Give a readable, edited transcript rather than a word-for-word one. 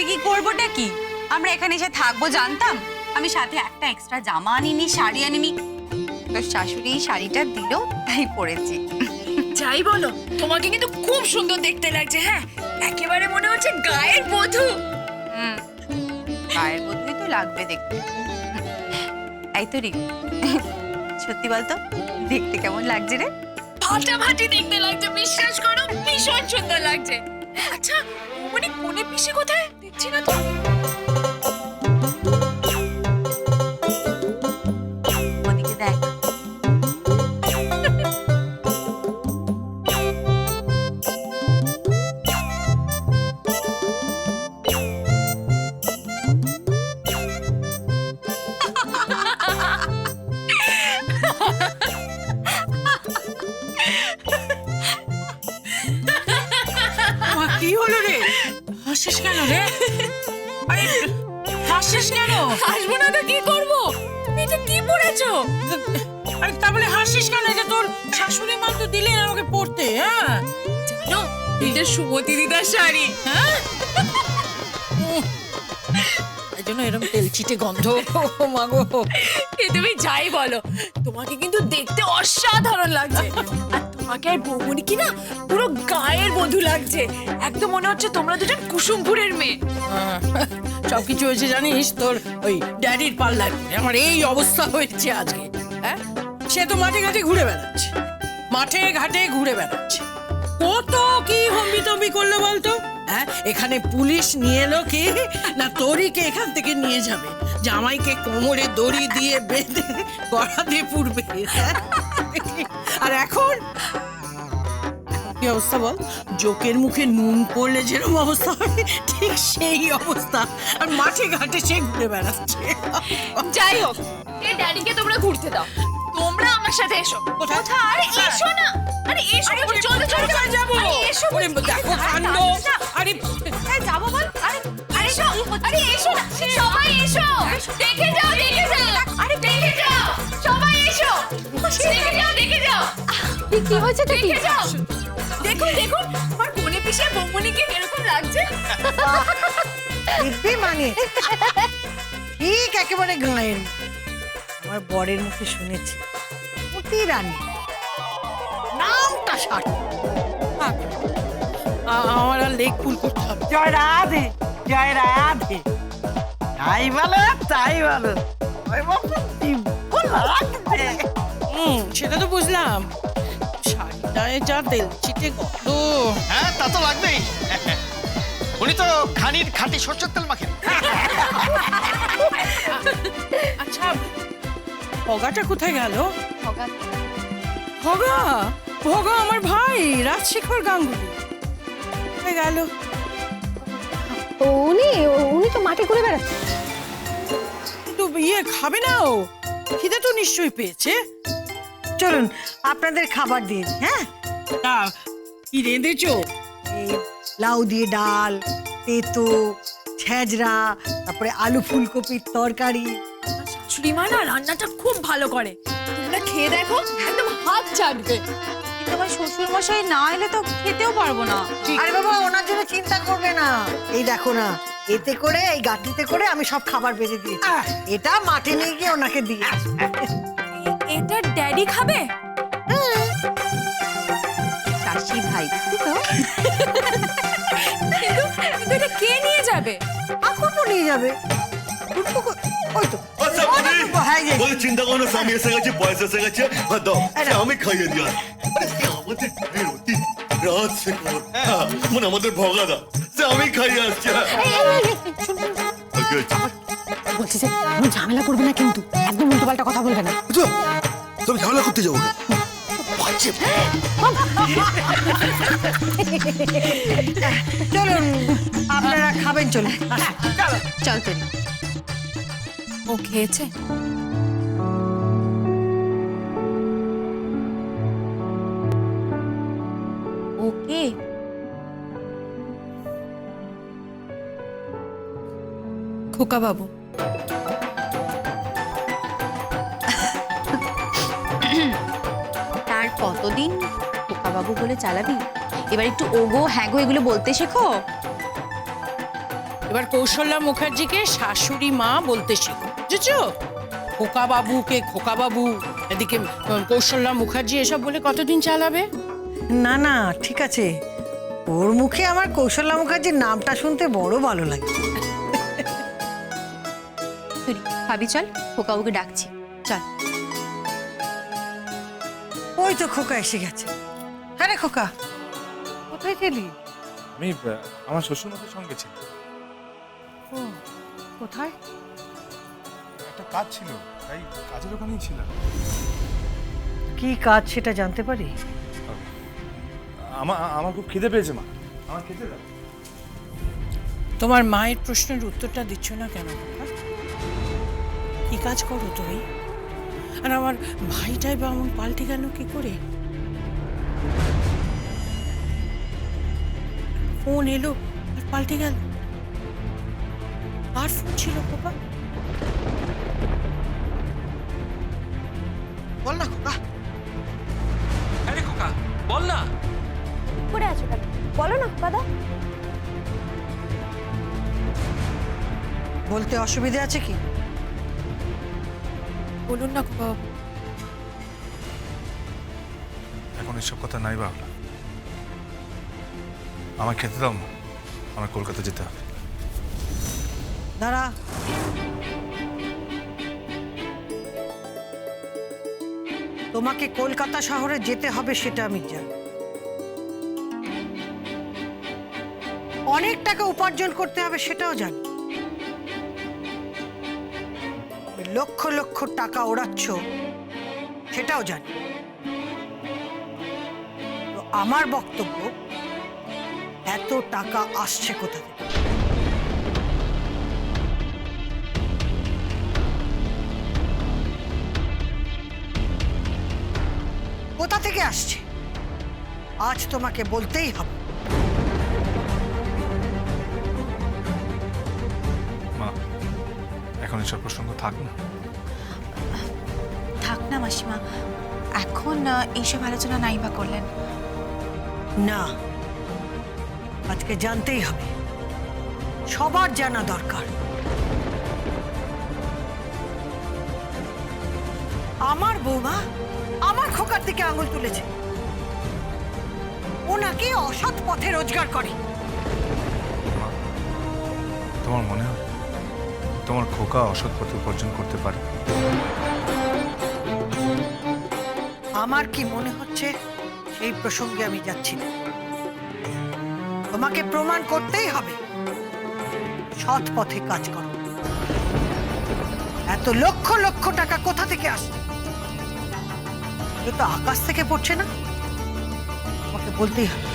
কি করবোটা কি? আমরা এখানে এসে থাকবো জানতাম? আমি সাথে একটা এক্সট্রা জামা আনিনি, শাড়ি আনিনি। তোর শাশুড়ি শাড়িটা দিল, তাই পরেছি। যাই বলো, তোমাকে কিন্তু খুব সুন্দর দেখতে লাগছে। হ্যাঁ, একেবারে মনে হচ্ছে গায়ের বধূ। গায়ের বধূই তো লাগবে দেখতে। এই তো রিক, সত্যি বলতো দেখতে কেমন লাগছে রে? ফাটাফাটি দেখতে লাগছে, বিশ্বাস করো, ভীষণ সুন্দর লাগছে। আচ্ছা, মানে কোনে পিসে কোথায় দেখছি না তো? ওদিকে দেখ। কি হলো রে? হাসিস কেন রে? আরে হাসিস কেন? হাসবো না তো কি করবো? তুমি এটা কি পরেছো? আরে তা বলে হাসিস কেন? এটা তোর শাশুড়ি মা তো দিলেন আমাকে পড়তে। হ্যাঁ জানো, এটা সুমতি দিদার শাড়ি। হ্যাঁ, এই জন্য এরকম তেল চিটে গন্ধ। মাগো, এ তুমি যাই বলো, তোমাকে কিন্তু দেখতে অসাধারণ লাগছে। আর তোমাকে আর বৌমনি কি না পুরো গায়ের বধূ লাগছে। একদম মনে হচ্ছে তোমরা দুজন কুসুমপুরের মেয়ে। সবকিছু হয়েছে জানিস তোর ওই ড্যাডির পাল্লায় পড়ে আমার এই অবস্থা হয়েছে আজকে। হ্যাঁ, সে তো মাঠে ঘাটে ঘুরে বেড়াচ্ছে, মাঠে ঘাটে ঘুরে বেড়াচ্ছে। কত কি হম্বি তম্বি করলো বলতো? হ্যাঁ, এখানে পুলিশ নিয়ে এলো কি না তোরিকে এখান থেকে নিয়ে যাবে, জামাইকে কোমরে দড়ি দিয়ে বেঁধে গড়া দিয়ে পুড়বে। আর এখন কি অবস্থা বল? জোকের মুখে নুন পড়লে যেরকম অবস্থা হয় ঠিক সেই অবস্থা। আর মাঠে ঘাটে সে ঘুরে বেড়াচ্ছে। যাই হোক, এ ড্যাডিকে তোমরা ঘুরতে দাও, তোমরা আমার সাথে এসো। কোথায়? আরে এসো না, আরে এসো, চলো চলো চলো যাবো। এসো। ওরে দেখো কাণ্ড। আরে যাবো বল। আরে আরে এসো, আরে এসো না, সবাই এসো, দেখে যাও, দেখে যাও, আরে দেখে যাও, সবাই এসো, দেখে যাও, দেখে যাও। কি হয়েছে? দেখে যাও, দেখুন দেখুন, আমার কোনে পিসে বৌমনিকে এরকম লাগছে। দিব্যি মানে ঠিক একেবারে গাঁয়ের মতো। আমার বরের মুখে শুনেছি মতি রানী, নামটা ষাট। আমার আর লেগ পুল করতে হবে। জয় রাধে, জয় রাধে। তাই বলো, তাই বলো। ওই বাবু দিব্য লাগছে। সেটা তো বুঝলাম, শাড়িটায় যা তেল চিটে গন্ধ। হ্যাঁ, তা তো লাগবেই। উনি তো খানির খাঁটি সরষের তেল মাখেন। আচ্ছা, ভগাটা কোথায় গেল? ভগা, ভগা আমার ভাই রাজশেখর গাঙ্গুলি কোথায় গেল? উনি তো মাঠে ঘুরে বেড়াচ্ছে। কিন্তু ইয়ে খাবে না ও? খিদে তো নিশ্চয়ই পেয়েছে। চলুন আপনাদের খাবার দিন। হ্যাঁ, তা কি রেঁধেছো? এই লাউ দিয়ে ডাল, তেতো, ছেঁচড়া, তারপরে আলু ফুলকপির তরকারি। শাশুড়ি মা না রান্নাটা খুব ভালো করে, তোমরা খেয়ে দেখো, একদম হাত চাটবে। কিন্তু আমার শ্বশুর মশাই না এলে তো খেতেও পারবো না। আরে বাবা, ওনার জন্য চিন্তা করবে না। এই দেখো না, এতে করে এই গাঁটরিতে করে আমি সব খাবার বেঁধে দিয়েছি। এটা মাঠে নিয়ে গিয়ে ওনাকে দিয়ে আসবো। এটা ড্যাডি খাবে? চাষি ভাই, বুঝলি তো? কিন্তু এটা কে নিয়ে যাবে? ঠাকুরপো নিয়ে যাবে। ওই তো আচ্ছা বলি, হ্যাঁ, এই যে। বলি চিন্তা করো না, স্বামী এসে গেছে, বয়স এসে গেছে, আর দাও আমি খাইয়ে দিয়া। আরে সে আমাদের ঘরের অতিথি, রাজশেখর, মানে আমাদের ভগাদা, সে আমি খাইয়ে আসছি। বলছি যে কোনো ঝামেলা করবে না, কিন্তু একদম উল্টো পাল্টা কথা বলবে না। তুমি ঝামেলা করতে যাবো না। চলুন আপনারা খাবেন, চলুন। চল তুই। ও খেয়েছে? ওকে, খোকা বাবু, তার কতদিন খোকাবাবু বলে চালাবি? এবার একটু ওগো হ্যাগো এগুলো বলতে শেখো। এবার কৌশল্যা মুখার্জিকে শাশুড়ি মা বলতে শেখো, বুঝেছো? খোকা বাবুকে খোকা বাবু, এদিকে কৌশল্যা মুখার্জি এসব বলে কতদিন চালাবে? না না ঠিক আছে, ওর মুখে আমার কৌশল্যা মুখার্জির নামটা শুনতে বড় ভালো লাগে। তুই ভাবি চল, খোকাবুকে ডাকছি, চল। ওই তো খোকা এসে গেছে। হ্যাঁ রে খোকা, কোথায় গেলি? আমি আমার শ্বশুরমশাইয়ের সঙ্গে ছিলাম। ও, কোথায়? একটা কাজ ছিল, তাই কাজের ওখানেই ছিলাম। কি কাজ সেটা জানতে পারি? আমার খুব খিদে পেয়েছে মা, আমার খেতে দাও। তোমার মায়ের প্রশ্নের উত্তরটা দিচ্ছ না কেন খোকা? কি কাজ করো তুমি? আর আমার ভাইটাই বা এমন পাল্টে গেল কি করে? ফোন এলো আর পাল্টে গেল। আর ফোন ছিল খোকা? বল না খোকা। আরে খোকা বল না। পড়ে আছো কেন? বলো না দাদা। বলতে অসুবিধা আছে কি? বলুন না খোকা। এখন এসব কথা নাই বাবলা, আমার খেতে দাও মা, আমার কলকাতা যেতে হবে। দাঁড়া, তোমাকে কলকাতা শহরে যেতে হবে সেটা আমি জানি। অনেক টাকা উপার্জন করতে হবে সেটাও জানি। লক্ষ লক্ষ টাকা ওড়াচ্ছ সেটাও জানি। তো আমার বক্তব্য, এত টাকা আসছে কোথা থেকে? কোথা থেকে আসছে আজ তোমাকে বলতেই হবে। মা এখন এসব প্রসঙ্গ থাক না। থাক না মাসিমা, এখন এইসব আলোচনা নাই বা করলেন। না, আজকে জানতেই হবে, সবার জানা দরকার। আমার বৌমা আমার খোকার দিকে আঙুল তুলেছে। ও নাকি অসৎ পথে রোজগার করে। মা, তোমার মনে হয় তোমার খোকা অসৎ পথে উপার্জন করতে পারে? আমার কি মনে হচ্ছে সেই প্রসঙ্গে আমি যাচ্ছি না। তোমাকে প্রমাণ করতেই হবে সৎ পথে কাজ করো। এত লক্ষ লক্ষ টাকা কোথা থেকে আসছে? এ তো আকাশ থেকে পড়ছে না, তোমাকে বলতেই হবে।